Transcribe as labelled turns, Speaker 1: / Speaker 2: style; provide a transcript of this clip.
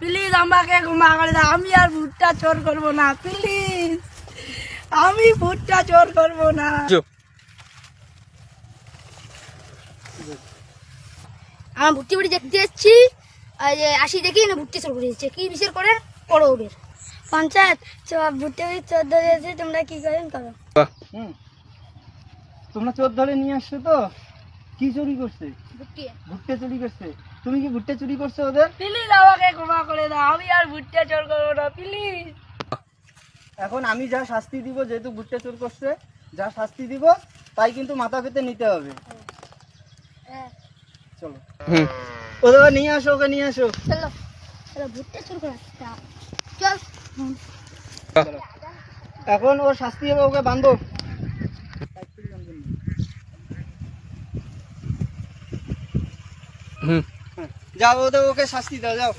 Speaker 1: Please আমাকে ক্ষমা করে দাও, আমি আর ভুট্টা চোর করবো না, প্লিজ আমি ভুট্টা চোর করবো না।
Speaker 2: আমার ভুট্টি বাড়ি দেখতে যাচ্ছি, আসি দেখি না ভুট্টি চোর করে দিচ্ছে, কি বিচার করেন করো ওদের। পঞ্চায়েত ভুট্টি বাড়ি চোর ধরেছে, তোমরা কি করেন করো।
Speaker 3: তোমরা চোর ধরে নিয়ে আসছো তো? কি চুরি করছে?
Speaker 2: ভুট্টি
Speaker 3: ভুট্টা চুরি করছে। তুমি কি ভুট্টা চুরি করছো ওদের?
Speaker 1: প্লিজ আমাকে ক্ষমা করে দাও, আমি আর ভুট্টা চোর করবো না, প্লিজ।
Speaker 3: এখন আমি যা শাস্তি দিব, যেহেতু ভুট্টা চোর করছে, যা শাস্তি দিব তাই কিন্তু মাথা পেতে নিতে হবে। চলো ওদের নিয়ে আসো, ওকে নিয়ে আসো।
Speaker 2: চলো চলো ভুট্টা চোর করে চল।
Speaker 3: চলো। এখন ওর শাস্তি হবে, ওকে বাঁধো। যাও ওকে শাস্তি দাও, যাও।